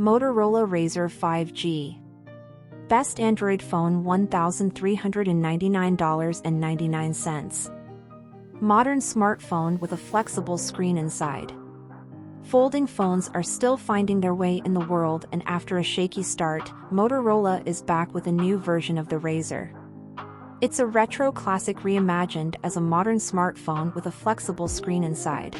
Motorola Razr 5G. Best Android phone $1,399.99. Modern smartphone with a flexible screen inside. Folding phones are still finding their way in the world, and after a shaky start, Motorola is back with a new version of the Razr. It's a retro classic reimagined as a modern smartphone with a flexible screen inside.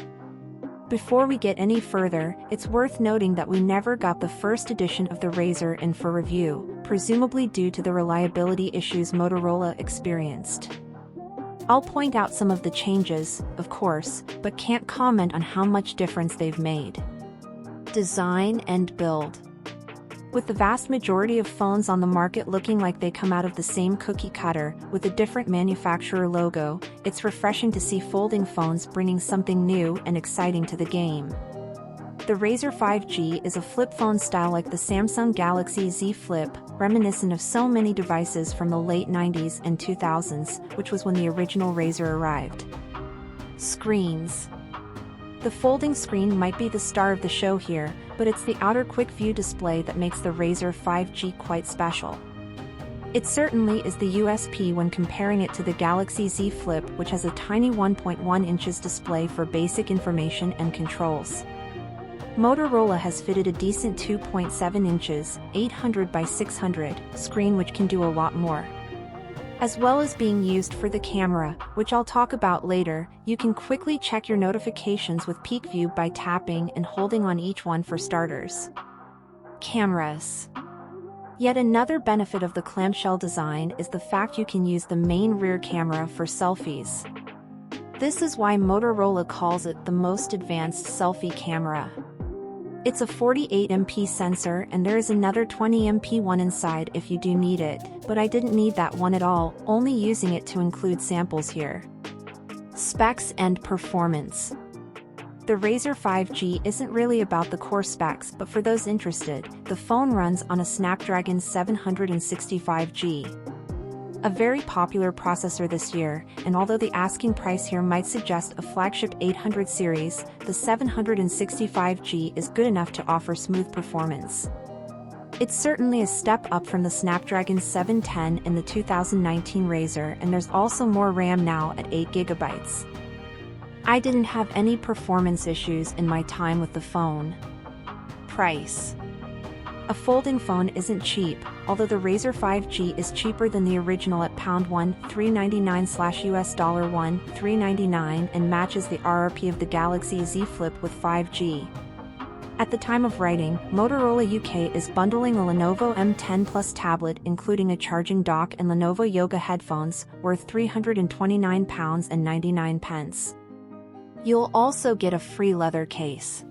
Before we get any further, it's worth noting that we never got the first edition of the Razr in for review, presumably due to the reliability issues Motorola experienced. I'll point out some of the changes, of course, but can't comment on how much difference they've made. Design and build. With the vast majority of phones on the market looking like they come out of the same cookie cutter, with a different manufacturer logo, it's refreshing to see folding phones bringing something new and exciting to the game. The Razr 5G is a flip phone style like the Samsung Galaxy Z Flip, reminiscent of so many devices from the late 90s and 2000s, which was when the original Razr arrived. Screens. The folding screen might be the star of the show here, but it's the outer quick view display that makes the Razr 5G quite special. It certainly is the USP when comparing it to the Galaxy Z Flip, which has a tiny 1.1 inches display for basic information and controls. Motorola has fitted a decent 2.7 inches, 800 by 600 screen, which can do a lot more. As well as being used for the camera, which I'll talk about later, you can quickly check your notifications with Peek View by tapping and holding on each one for starters. Cameras. Yet another benefit of the clamshell design is the fact you can use the main rear camera for selfies. This is why Motorola calls it the most advanced selfie camera. It's a 48MP sensor, and there is another 20MP one inside if you do need it, but I didn't need that one at all, only using it to include samples here. Specs and performance. The Razr 5G isn't really about the core specs, but for those interested, the phone runs on a Snapdragon 765G. A very popular processor this year, and although the asking price here might suggest a flagship 800 series, the 765G is good enough to offer smooth performance. It's certainly a step up from the Snapdragon 710 in the 2019 Razr, and there's also more RAM now at 8GB. I didn't have any performance issues in my time with the phone. Price. A folding phone isn't cheap, although the Razr 5G is cheaper than the original at £1,399/$1,399 and matches the RRP of the Galaxy Z Flip with 5G. At the time of writing, Motorola UK is bundling a Lenovo M10 Plus tablet including a charging dock and Lenovo Yoga headphones, worth £329.99. You'll also get a free leather case.